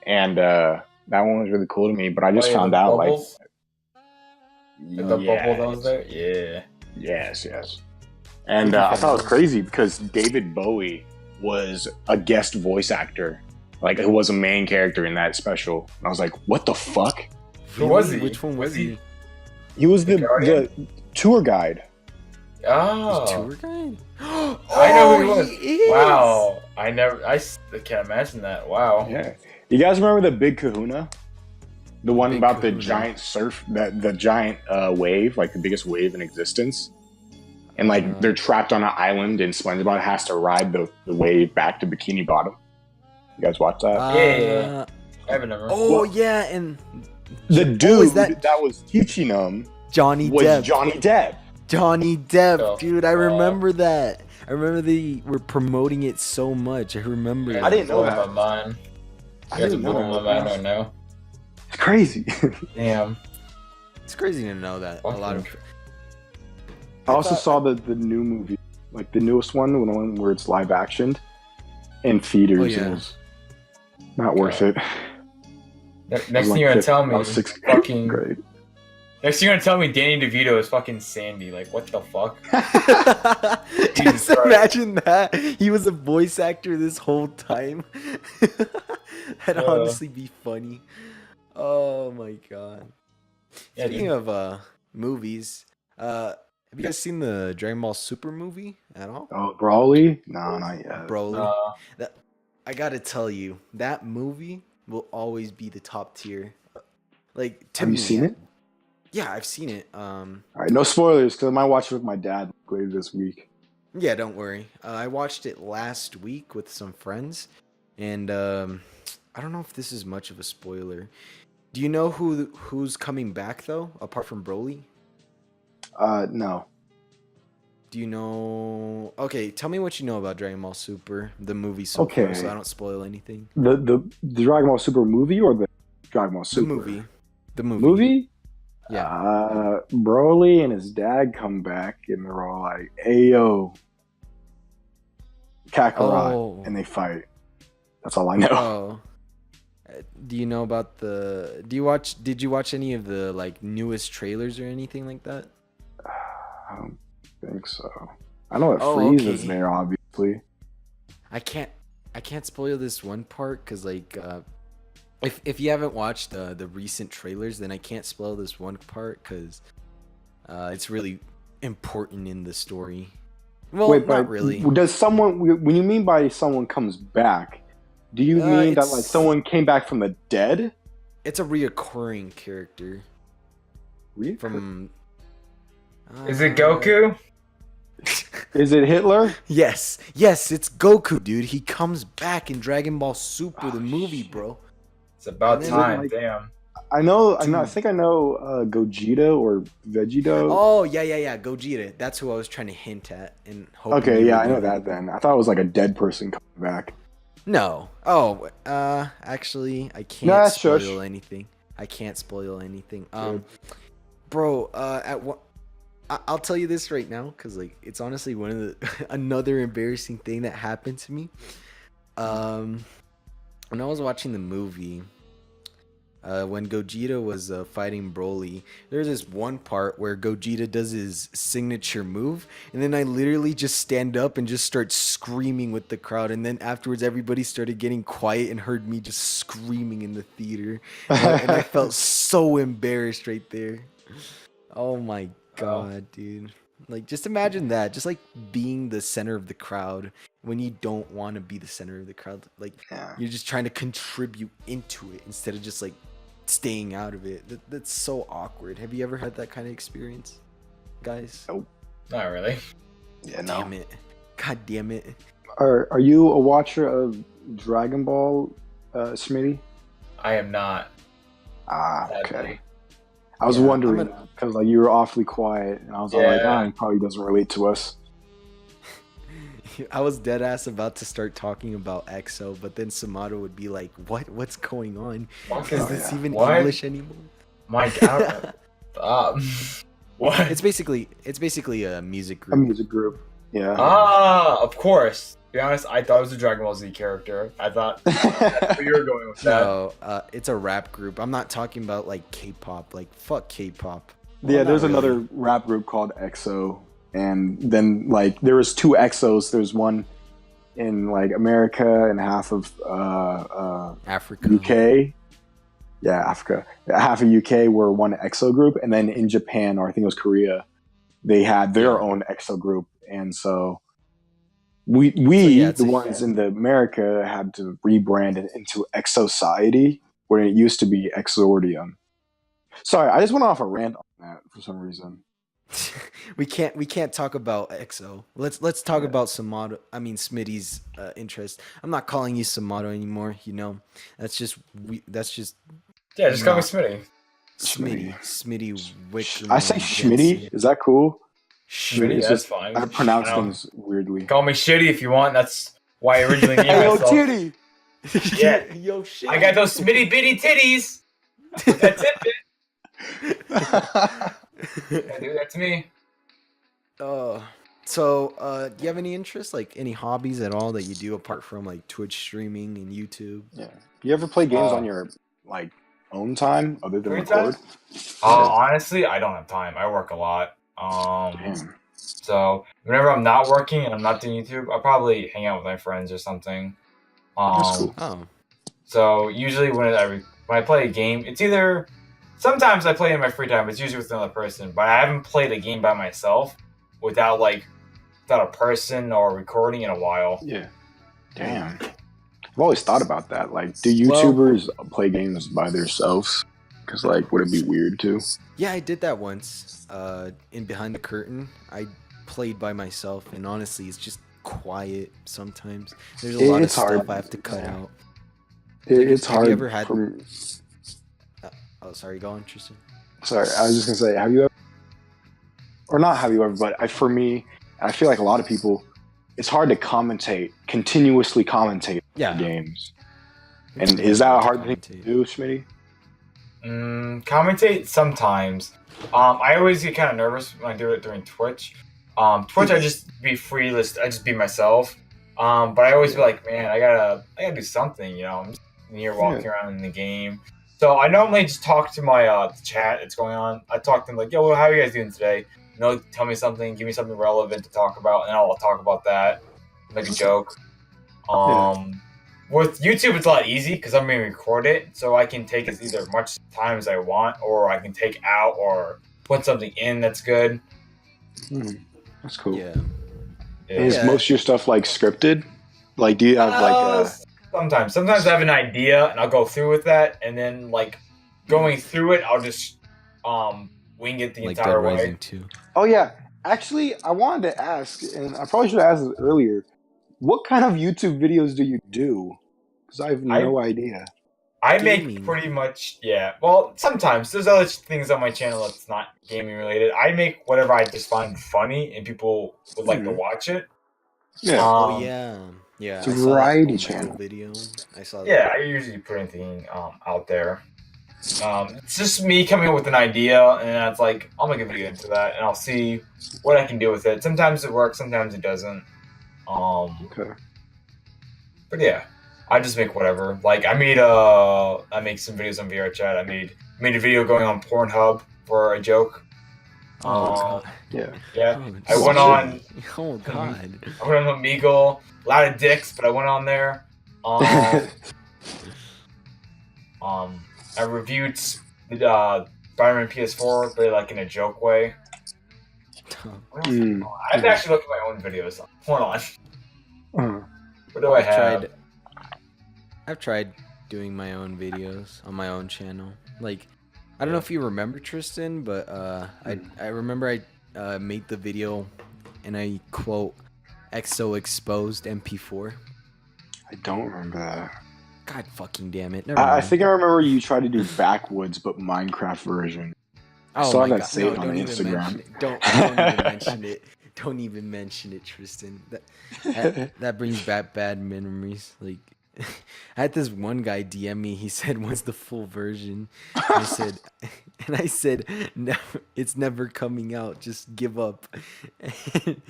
and that one was really cool to me. But I just Oh, yeah, found the out bubbles? like The bubble that was there? Yeah. Yes. And I thought it was crazy because David Bowie was a guest voice actor, like who was a main character in that special. And I was like, what the fuck? Who was he? Which one was Was he- he? He was the Guardian? tour guide. His Oh, tour guide? I know who he was. He is! Wow, I can't imagine that. Wow. Yeah. You guys remember the Big Kahuna? The one Big about the Kahuna. giant surf, the giant wave, like the biggest wave in existence. And like they're trapped on an island, and SpongeBob has to ride the wave back to Bikini Bottom. You guys watch that? Yeah. I have a number. Oh, Well, yeah, and the oh, dude is that that was teaching them Johnny was Depp? Johnny Depp. Johnny Depp, Oh, dude, I fuck. remember that. I remember they were promoting it so much. I remember. I didn't know Blowing that. my mind. I You guys are didn't know blowing my that. mind right now. It's crazy. Damn. It's crazy to know that a lot of. I also thought- saw the new movie, like the newest one, the one where it's live action, in theaters. Oh, yeah. It was not worth it. Next I was thing you're gonna fifth- tell me, I was sixth fucking. grade. Next thing you're gonna tell me, Danny DeVito is fucking Sandy. Like, what the fuck? Just Christ. imagine that he was a voice actor this whole time. That'd honestly be funny. Oh my god. Yeah, Speaking dude. of movies, have you guys seen the Dragon Ball Super movie at all? Oh, Broly? No, not yet. Broly. I gotta tell you, that movie will always be the top tier. Like to Have you me, seen it? Yeah, I've seen it. All right, no spoilers, because I might watch it with my dad later this week. Yeah, don't worry. I watched it last week with some friends, and I don't know if this is much of a spoiler. Do you know who's coming back though, apart from Broly? No. Do you know? Okay, tell me what you know about Dragon Ball Super, the movie so far, Okay. so I don't spoil anything. The Dragon Ball Super movie or the Dragon Ball The Super? movie. The movie. Movie? Yeah. Broly and his dad come back, and they're all like, "Ayo, Kakarot," Oh. and they fight. That's all I know. Oh. Do you know about the? Did you watch any of the like newest trailers or anything like that? I don't think so. I know that Oh, Frieza's okay. there, obviously. I can't spoil this one part because like if you haven't watched the recent trailers, then I can't spoil this one part because it's really important in the story. Well, Wait, not but really. does someone, when you mean by someone comes back, do you mean that like it's- someone came back from the dead? It's a reoccurring character from. Is it Goku? Is it Hitler? Yes, it's Goku, dude. He comes back in Dragon Ball Super, the Oh, movie, shit. bro. It's about And then, time. like- Damn. I think I know Gogeta or Vegito. Oh yeah, Gogeta. That's who I was trying to hint at and hoping Okay, you yeah, would I know know that then. I thought it was like a dead person coming back. No. Oh, actually, I can't Nah, spoil shush. anything. I can't spoil anything. Good. Bro, at what? I'll tell you this right now, cause like it's honestly one of the another embarrassing thing that happened to me. When I was watching the movie, when Gogeta was fighting Broly, there's this one part where Gogeta does his signature move, and then I literally just stand up and just start screaming with the crowd, and then afterwards everybody started getting quiet and heard me just screaming in the theater, and I felt so embarrassed right there. Oh my god, dude. Like, just imagine that. Just like being the center of the crowd when you don't want to be the center of the crowd. Like, Yeah. you're just trying to contribute into it instead of just like staying out of it. That's so awkward. Have you ever had that kind of experience, guys? Not really. Yeah, no. Damn it. God damn it. Are you a watcher of Dragon Ball, Smitty? I am not. Ah, Sadly. okay. I was Yeah, wondering I'm because like you were awfully quiet, and I was all like, Yeah. he probably doesn't relate to us. I was dead ass about to start talking about EXO, but then Sumatto would be like, What's going on? What? Is Oh, this yeah. even What? English anymore? My God. What? It's basically a music A group. music group. Yeah. Ah, of course. To be honest, I thought it was a Dragon Ball Z character. I thought that's where you were going with that. No, it's a rap group. I'm not talking about like K-pop. Like fuck K-pop. Yeah, Well, there's not really. another rap group called EXO, and then like there was two EXOs. There's one in like America and half of Africa. UK. Yeah, Africa. Half of UK were one EXO group, and then in Japan, or I think it was Korea, they had their Yeah. own EXO group, and so So yeah, the it's a ones in the America had to rebrand it into Exociety, where it used to be Exordium. Sorry, I just went off a rant on that for some reason. we can't talk about EXO. Let's talk about Sumatto. I mean Smitty's interest. I'm not calling you Sumatto anymore. You know, that's just Yeah, just call me not Smitty. Smitty I say Wickerman Jensen. Schmitty. Is that cool? Schmitty, It's that's just fine. I pronounce I know. things weirdly. Call me Shitty if you want. That's why I originally named Hey, yo, myself. titty. Yeah. Yo, shit. I got those Smitty bitty titties. With that tidbit. Yeah, dude, that's me. Do you have any interests, like any hobbies at all that you do apart from like Twitch streaming and YouTube? Yeah. You ever play games on Uh, your like own time other than Free time? record? Yeah. Honestly, I don't have time. I work a lot. Damn. So whenever I'm not working and I'm not doing YouTube, I'll probably hang out with my friends or something. That's cool. Oh, So usually when I play a game, it's either sometimes I play in my free time. It's usually with another person, but I haven't played a game by myself without a person or recording in a while. Yeah. Damn. I've always thought about that. Like, do Well- YouTubers play games by themselves? Because, like, would it be weird too? yeah, I did that once. In Behind the Curtain, I played by myself, and honestly, it's just quiet sometimes. There's a lot of It's hard. stuff I have to cut out. It's Have hard. you ever had- for- Oh, sorry, go on, Tristan. Sorry, I was just gonna say, have you ever, or not have you ever, but for me, I feel like a lot of people, it's hard to continuously commentate Yeah. on games. It's And really is that a hard hard to thing to commentate. do, Schmitty? Commentate sometimes. I always get kind of nervous when I do it during Twitch. Twitch, I just be freelist. I just be myself. But I always be like, man, I gotta do something. You know, I'm just here walking around in the game. So I normally just talk to my chat that's going on. I talk to them like, yo, well, how are you guys doing today? You know, tell me something, give me something relevant to talk about, and I'll talk about that, make a joke. With YouTube, it's a lot easy because I'm going to record it, so I can take as either much time as I want, or I can take out or put something in that's good. That's cool. Yeah. Is Yeah. most of your stuff like scripted? Like, do you have like Sometimes I have an idea and I'll go through with that, and then like going through it, I'll just wing it the Like Dead entire way. Rising 2. Oh yeah, actually, I wanted to ask, and I probably should have asked this earlier. What kind of YouTube videos do you do? Because I have no idea. I Gaming. make pretty much, yeah. Well, sometimes there's other things on my channel that's not gaming related. I make whatever I just find funny and people would like to watch it. Yeah. Oh yeah, yeah. It's a I saw that variety Omegle channel. video. I saw that. Yeah, I usually put anything out there. It's just me coming up with an idea, and that's like I'll make a video into that, and I'll see what I can do with it. Sometimes it works, sometimes it doesn't. Okay. But yeah, I just make whatever. Like I make some videos on VRChat. I made a video going on Pornhub for a joke. God. Yeah. Yeah. Oh, I went on. Oh god. I went on Omegle. A lot of dicks, but I went on there. I reviewed Spider-Man PS4, but like in a joke way. What else? I have to actually look at my own videos. Hold on. What do I have? I've tried doing my own videos on my own channel. Like, I don't know if you remember Tristan, but I remember I made the video and I quote EXO exposed MP4. I don't remember that. God fucking damn it! Never I mind. think I remember you tried to do Backwoods, but Minecraft version. I Oh saw my that god! saved No, on don't even Instagram. mention it. Don't even mention it. Don't even mention it, Tristan. That brings back bad memories. Like, I had this one guy DM me. He said, "When's the full version?" I said, "No, it's never coming out. Just give up." And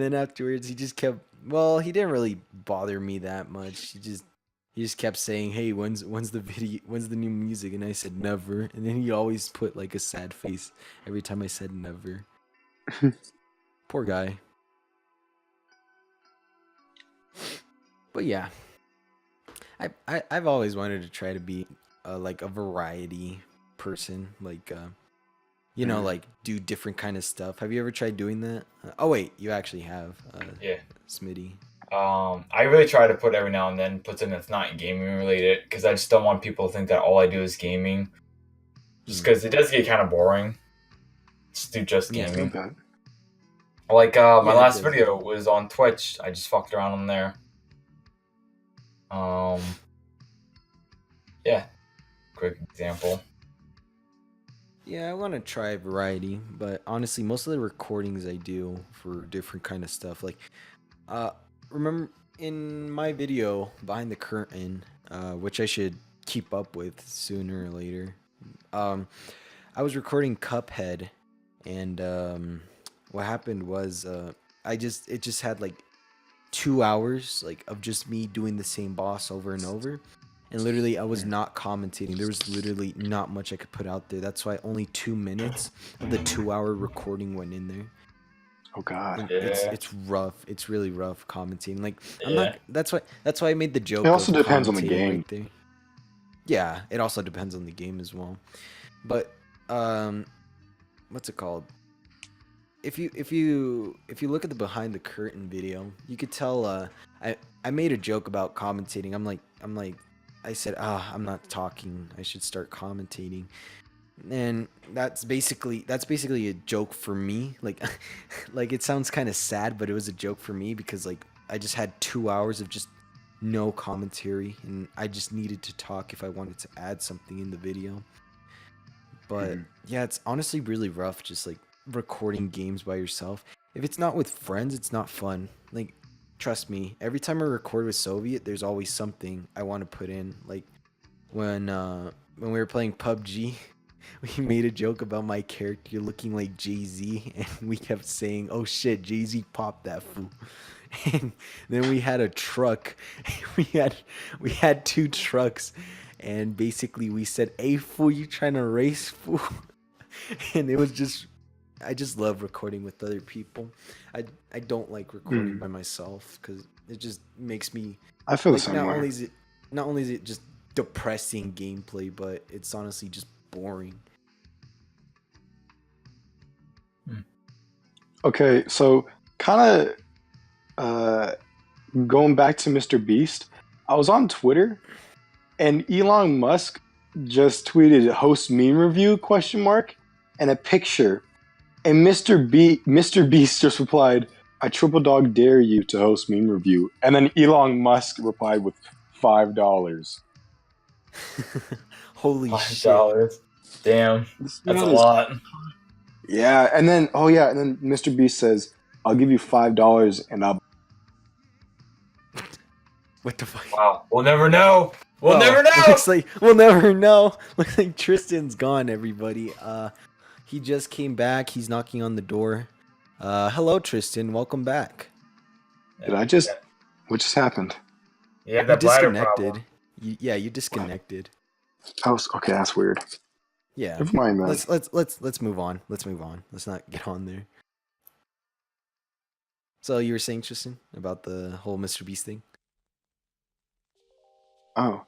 then afterwards, he just kept. Well, he didn't really bother me that much. He just kept saying, "Hey, when's the video? When's the new music?" And I said, "Never." And then he always put like a sad face every time I said never. Poor guy. But yeah, I've always wanted to try to be like a variety person, like like do different kind of stuff. Have you ever tried doing that? Oh wait, you actually have, Yeah. Smitty. I really try to put every now and then put something that's not gaming related because I just don't want people to think that all I do is gaming. Just because it does get kind of boring. Just do just Yeah. gaming. Okay. Like my Yeah, it last does. video was on Twitch. I just fucked around on there. Yeah. Quick example. Yeah, I want to try variety, but honestly, most of the recordings I do for different kind of stuff, like, remember in my video behind the curtain, which I should keep up with sooner or later. I was recording Cuphead, and what happened was, it just had like 2 hours like of just me doing the same boss over and over. And literally, I was not commentating. There was literally not much I could put out there. That's why only 2 minutes of the 2 hour recording went in there. Oh God. And Yeah. it's rough. It's really rough commentating. Like I'm Yeah. not. That's why I made the joke. It also of depends on the commentating game. right there. Yeah, it also depends on the game as well. But what's it called? If you look at the behind the curtain video, you could tell. I made a joke about commentating. I said, I'm not talking. I should start commentating. And that's basically a joke for me. Like, like it sounds kind of sad, but it was a joke for me because like I just had 2 hours of just no commentary, and I just needed to talk if I wanted to add something in the video. But yeah, it's honestly really rough just like recording games by yourself. If it's not with friends, it's not fun. Like, trust me, every time I record with Soviet, there's always something I want to put in. Like when we were playing PUBG, we made a joke about my character looking like Jay-Z, and we kept saying, "Oh shit, Jay-Z popped that fool." And then we had a truck. We had two trucks, and basically we said, "Hey fool, you trying to race, fool?" And it was just, I just love recording with other people. I don't like recording by myself because it just makes me I feel the like same not way. only is it just depressing gameplay, but it's honestly just boring. Okay, so kind of going back to Mr. Beast, I was on Twitter and Elon Musk just tweeted "host meme review?" and a picture, and Mr. Beast just replied, "I triple dog dare you to host meme review," and then Elon Musk replied with $5. Holy shit! $5. Damn, This that's a man is- lot. Yeah, and then Mr. Beast says, "I'll give you $5 and I'll." What the fuck? Wow, we'll never know. We'll Oh, never know. Looks like we'll never know. Looks like Tristan's gone, everybody. He just came back. He's knocking on the door. Hello, Tristan. Welcome back. Did I just? What just happened? You have You that bladder disconnected. problem. You disconnected. Okay. That's weird. Yeah. Never mind, man. Let's move on. Let's move on. Let's not get on there. So you were saying, Tristan, about the whole Mr. Beast thing? Oh,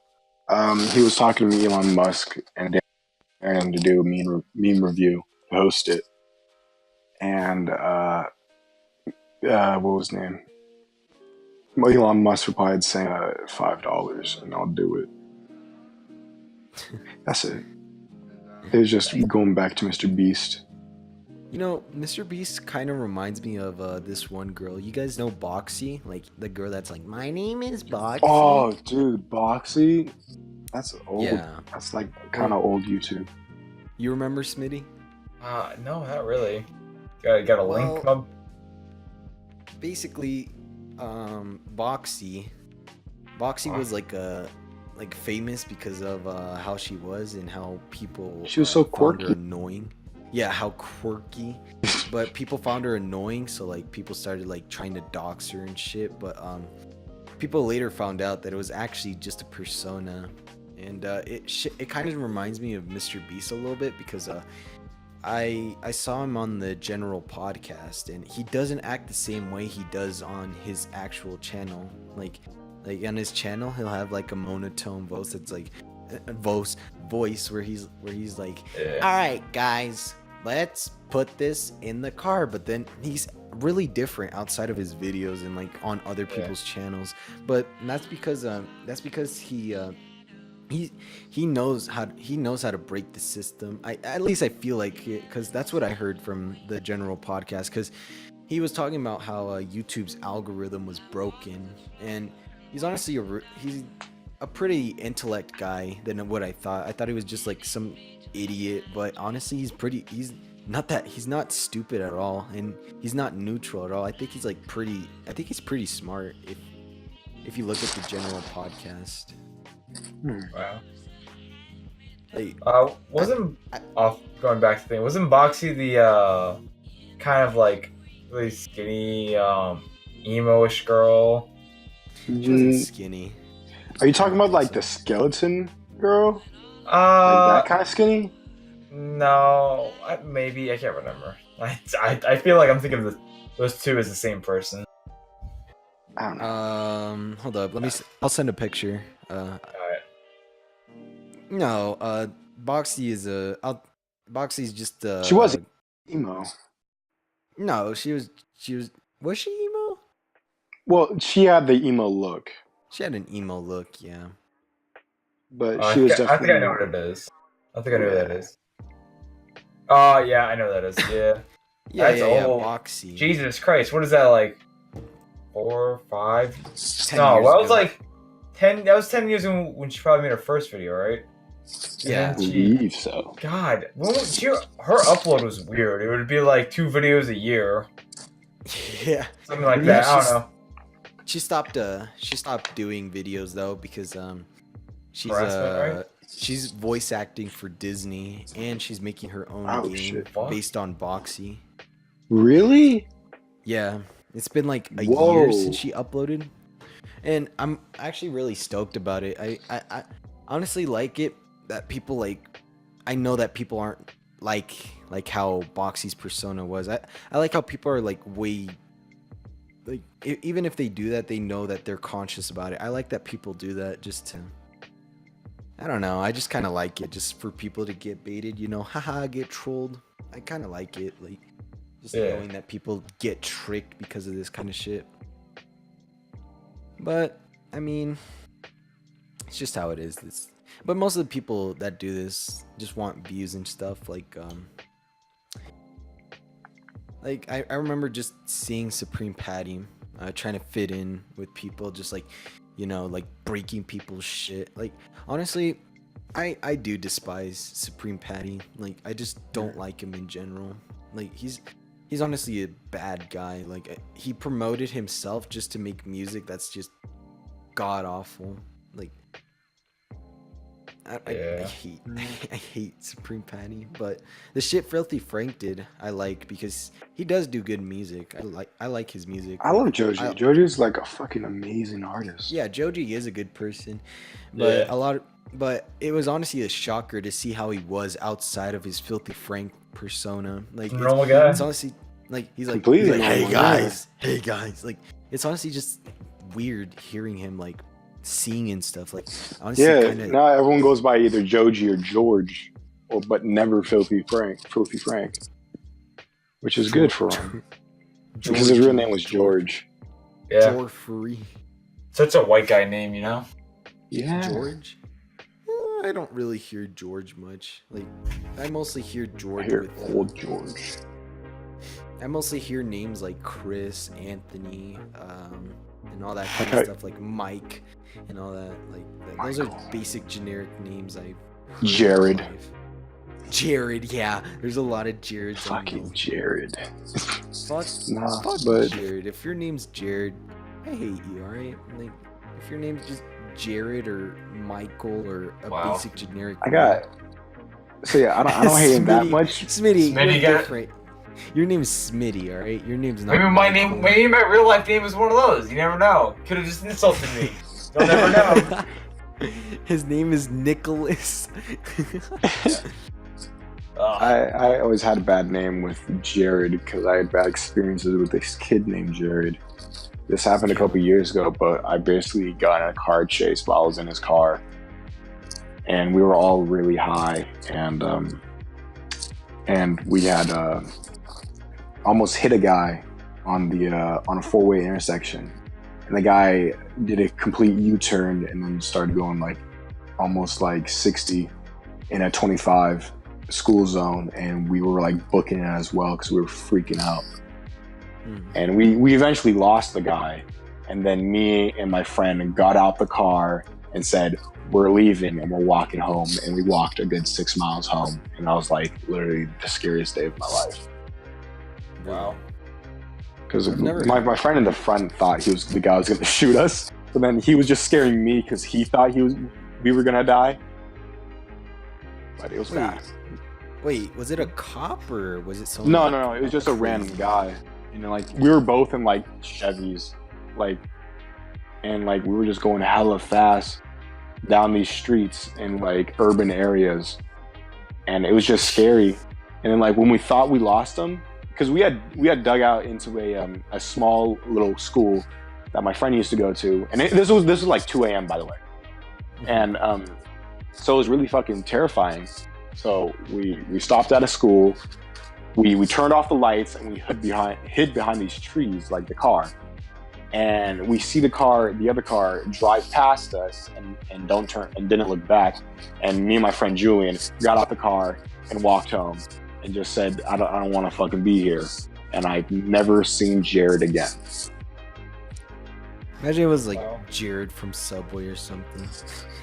he was talking to me, Elon Musk, and daring him to do a meme review, to host it, and what was his name? Well, Elon Musk replied saying $5, and I'll do it. That's it. It was just going back to Mr. Beast. You know, Mr. Beast kind of reminds me of this one girl. You guys know Boxy? Like the girl that's like, "My name is Boxy." Oh, dude, Boxy. That's old. Yeah. That's like kind of old YouTube. You remember Smitty? No, not really. Got a link Well, up. Basically, Boxy was like famous because of how she was and how people She was so found her quirky. annoying. Yeah, how quirky. But people found her annoying, so like people started like trying to dox her and shit. But people later found out that it was actually just a persona, and it kind of reminds me of Mr. Beast a little bit because I saw him on the general podcast, and he doesn't act the same way he does on his actual channel. Like on his channel, he'll have like a monotone voice that's like voice where he's like, Yeah. "All right, guys, let's put this in the car. But then he's really different outside of his videos and like on other people's channels. But that's because he knows how to break the system. At least I feel like it, because that's what I heard from the general podcast. Because he was talking about how YouTube's algorithm was broken, and he's honestly he's a pretty intellect guy than what I thought. I thought he was just like some idiot, but honestly, he's not stupid at all, and he's not neutral at all. I think he's pretty smart if you look at the general podcast. Wow. Like, Wasn't going back to the thing? Wasn't Boxy the kind of like really skinny emo-ish girl? she wasn't skinny. Are you talking about like the skeleton girl? Like Uh, that kind of skinny? no, maybe I can't remember. I feel like I'm thinking of those two as the same person. I don't know. Hold up. I'll send a picture. Alright. No. Boxy's just. She wasn't emo. No, she was. Was she emo? Well, she had the emo look, She had an emo look. Yeah. but I she was think definitely. I know what it is. I think I know who that is. Oh yeah, I know who that is. Yeah. Yeah. That's Yeah. old. Boxy. Jesus Christ, what is that like? 4, 5? 10 No, years well, that was ago. like 10. That was 10 years when she probably made her first video, right? Yeah. I believe so. God, her upload was weird. It would be like 2 videos a year, Yeah. something like Yeah, that. I don't know. She stopped doing videos though because Harassment, right? she's voice acting for Disney, and she's making her own Oh, game shit. Fuck. based on Boxy. Really? Yeah, it's been like a Whoa. year since she uploaded, and I'm actually really stoked about it. I honestly like it that people like. I know that people aren't like how Boxy's persona was. I like how people are like way. Like even if they do that, they know that they're conscious about it. I like that people do that just to. I don't know. I just kind of like it, just for people to get baited. Haha, get trolled. I kind of like it, like just knowing that people get tricked because of this kind of shit. But I mean, it's just how it is. But most of the people that do this just want views and stuff. Like I remember just seeing Supreme Patty trying to fit in with people, just like like breaking people's shit. Like honestly, I do despise Supreme Patty. Like I just don't like him in general. Like he's honestly a bad guy. Like he promoted himself just to make music that's just god awful. Like I hate Supreme Patty, but the shit Filthy Frank did I like because he does do good music. I like his music. I love Joji. Joji's like a fucking amazing artist. Yeah, Joji is a good person, but but it was honestly a shocker to see how he was outside of his Filthy Frank persona. Like Normal guy. It's honestly like he's like, Completely hey normal, guys. Like it's honestly just weird hearing him like sing and stuff. Like honestly, Yeah, now everyone goes by either Joji or George, but never Filthy Frank, which is good for him because his real name was George. Yeah. George Free. Such a white guy name, you know? Yeah, George. I don't really hear George much. Like I mostly hear George I hear with old George. I mostly hear names like Chris, Anthony, and all that kind of stuff, like Mike and all that. Like those are basic generic names I. Jared. Jared, yeah. There's a lot of Jareds. Fucking Jared. Fuck but Jared. If your name's Jared, I hate you. All right. Like if your name's just Jared or Michael or a basic generic. I got. So yeah, I don't hate him that much. Smitty, Smitty you're got- different. Your name's Smitty, all right. Your name's not. Maybe my real life name is one of those. You never know. Could have just insulted me. You'll never know. His name is Nicholas. I always had a bad name with Jared because I had bad experiences with this kid named Jared. This happened a couple years ago, but I basically got in a car chase while I was in his car, and we were all really high, and and we had almost hit a guy on a four-way intersection, and the guy did a complete U-turn and then started going like almost like 60 in a 25 school zone, and we were like booking it as well because we were freaking out. And we eventually lost the guy, and then me and my friend got out the car and said, we're leaving and we're walking home, and we walked a good 6 miles home, and that was like literally the scariest day of my life. Wow. Because my friend in the front thought the guy was gonna shoot us, but then he was just scaring me because he thought we were gonna die. But it was bad. Wait, was it a cop or was it someone? No, it was just a random guy. You know, like we were both in like Chevys, like, and like we were just going hella fast down these streets in like urban areas, and it was just scary. And then like when we thought we lost him, because we had dug out into a small little school that my friend used to go to, and this was like 2 a.m. by the way, and so it was really fucking terrifying. So we stopped at a school, we turned off the lights, and we hid behind these trees, like the car, and we see the other car drive past us and don't turn and didn't look back, and me and my friend Julian got out the car and walked home and just said, I don't want to fucking be here. And I've never seen Jared again. Imagine it was like Jared from Subway or something.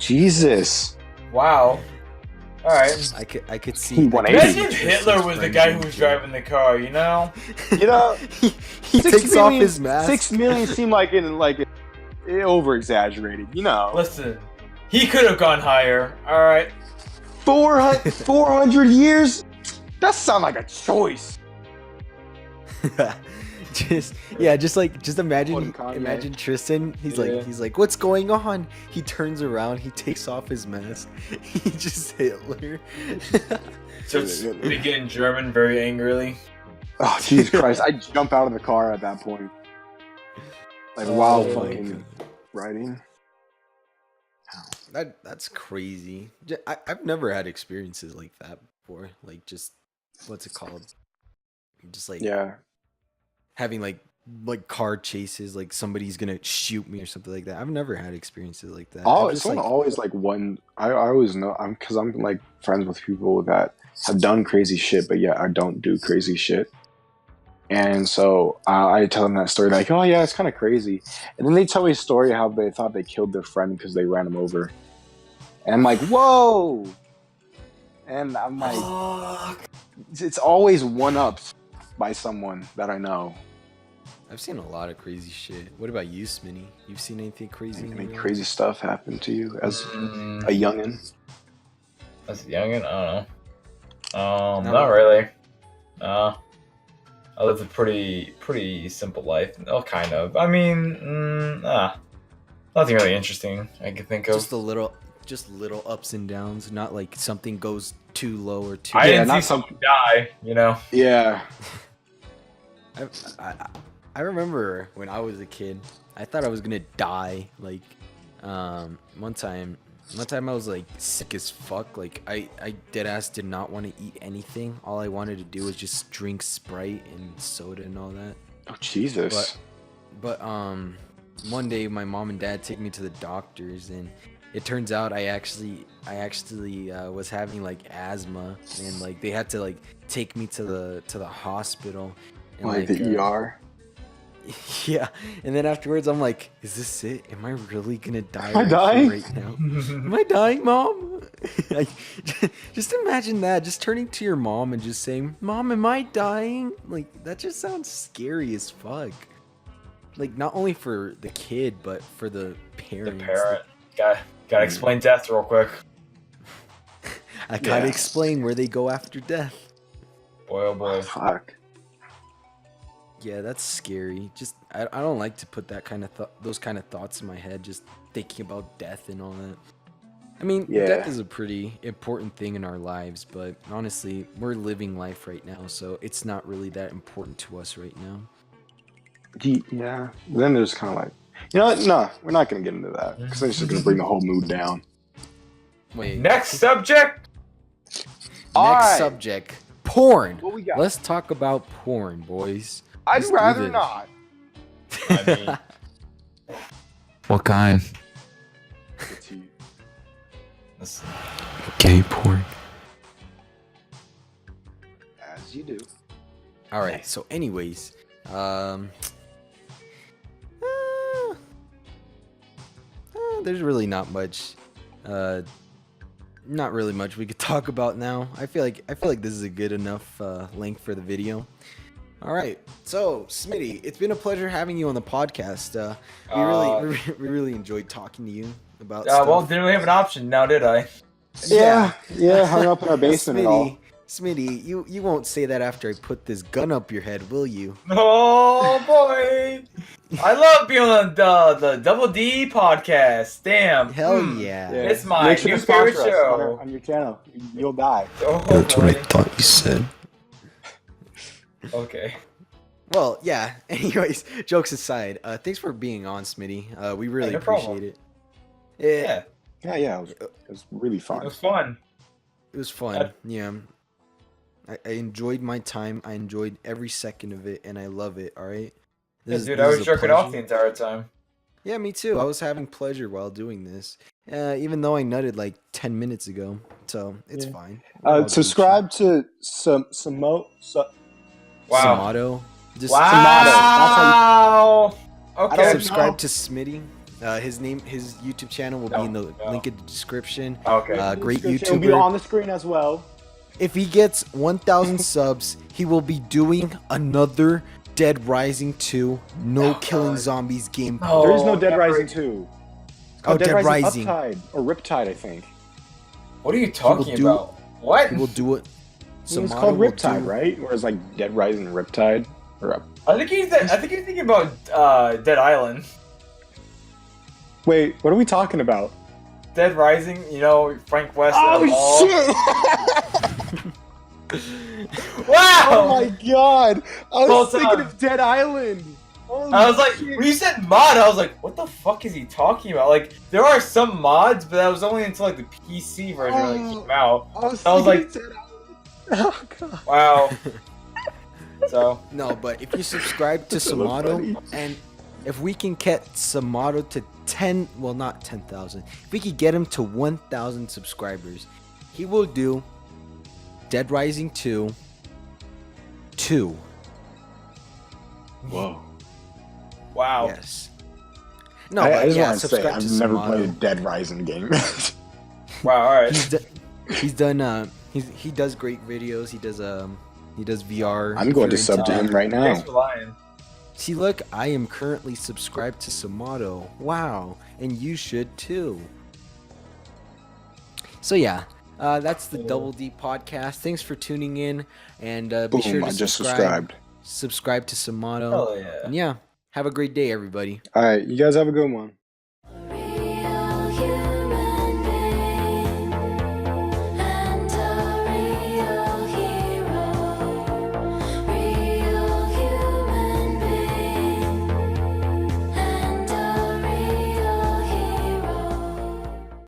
Jesus. Wow. All right. I could see. Imagine if Hitler was the guy who was driving the car. You know. He takes off his mask. 6 million seemed like over exaggerated. You know. Listen, he could have gone higher. All right. 400 years. That sounds like a choice. just imagine Trystan. He's like, what's going on? He turns around, he takes off his mask. He just Hitler. Starts speaking in German very angrily. Oh Jesus Christ! I jump out of the car at that point, like while fucking riding. That's crazy. I've never had experiences like that before. Like just what's it called? Just like having like car chases, like somebody's gonna shoot me or something like that. I've never had experiences like that. Always like one. I always know because I'm like friends with people that have done crazy shit, but yet I don't do crazy shit. And so I tell them that story, like, oh yeah, it's kind of crazy. And then they tell me a story how they thought they killed their friend because they ran him over. And I'm like, whoa. And I'm like, it's always one-upped by someone that I know. I've seen a lot of crazy shit. What about you, Smitty? You've seen anything crazy? Any crazy stuff happen to you as a youngin? As a youngin? I don't know. Not really. I lived a pretty simple life. Oh, kind of. I mean, nothing really interesting I can think of. Just little ups and downs. Not like something goes too low or too. I didn't see someone die. You know. Yeah. I remember when I was a kid, I thought I was gonna die. Like, one time I was like sick as fuck. Like I deadass did not want to eat anything. All I wanted to do was just drink Sprite and soda and all that. Oh Jesus! But one day my mom and dad take me to the doctors, and it turns out I actually was having like asthma, and like they had to like take me to the hospital. And, like the ER. Yeah, and then afterwards I'm like, is this it? Am I really gonna die right now? Am I dying, Mom? Just imagine that, just turning to your mom and just saying, Mom, am I dying? Like, that just sounds scary as fuck. Like, not only for the kid, but for the parents. The parent. Gotta explain death real quick. I gotta explain where they go after death. Boy, oh boy. Fuck. Yeah, that's scary. Just I don't like to put that kind of those kind of thoughts in my head. Just thinking about death and all that. I mean, death is a pretty important thing in our lives, but honestly, we're living life right now, so it's not really that important to us right now. Yeah. Then there's kind of like, you know what? No, we're not gonna get into that because it's just gonna bring the whole mood down. Wait. Next subject. Next subject. Porn. What we got? Let's talk about porn, boys. I'd let's do rather this. not. I mean, What kind? It's you. let's- Gay porn. As you do. All right. So, anyways, there's really not much. Not really much we could talk about now. I feel like this is a good enough length for the video. All right. So, Smitty, it's been a pleasure having you on the podcast. We really enjoyed talking to you about stuff. well, didn't we have an option now, did I? Yeah, hung up in our basement and all. Smitty, you won't say that after I put this gun up your head, will you? Oh boy, I love being on the Double D podcast. Damn, Hell yeah. It's my Make sure new to sponsor favorite us show. on your channel. You'll die. Oh, That's what I boy. thought you said. Okay. Well, yeah. Anyways, jokes aside, thanks for being on, Smitty. We really no appreciate problem. it. Yeah, Yeah, it was really it fun. was fun. It was fun. Yeah. I enjoyed my time. I enjoyed every second of it, and I love it. All right. Yeah, dude, I was a jerking off the pleasure. entire time. Yeah, me too. I was having pleasure while doing this, even though I nutted like 10 minutes ago. So it's Yeah. fine. We're all Subscribe to Gucci. Wow. Sumatto. Just Wow. I Okay. don't subscribe know. to Smitty. His YouTube channel will be in the link in the description. Okay. Great It'll be YouTuber. on the screen as well. If he gets 1,000 subs, he will be doing another Dead Rising 2 No Killing Zombies gameplay. Oh, There is no Dead never- Rising 2. It's called Dead Rising. Uptide or Riptide, I think. What are you talking do- about? What? He will do it. It's Sumatto called will Riptide, do- right? Or it's like Dead Rising Riptide or up. I think you're thinking about Dead Island. Wait, what are we talking about? Dead Rising, you know, Frank West. Oh and all. shit! Wow! Oh my god! I was Hold thinking on. of Dead Island. Holy I was like, shit. when you said mod, I was like, what the fuck is he talking about? Like, there are some mods, but that was only until like the PC version really came out. I was, I was like- thinking of Dead Island. Oh god. Wow. So, No, but if you subscribe to That's so funny. Sumatto, and if we can get Sumatto to 10, well, not 10,000, if we could get him to 1,000 subscribers, he will do Dead Rising 2. Whoa. wow. Yes. No, I but just yeah, want to say, subscribe I've to never Sumatto. played a Dead Rising game. Wow, alright. He's done. He does great videos. He does VR. I'm if going to you're sub into to him that. right now. Thanks for lying. See, look, I am currently subscribed to Sumatto. Wow, and you should too. So yeah, that's the Double D podcast. Thanks for tuning in, and be sure Boom, to I just subscribe. subscribed. Subscribe to Sumatto. Hell yeah. And yeah, have a great day, everybody. Alright, you guys have a good one.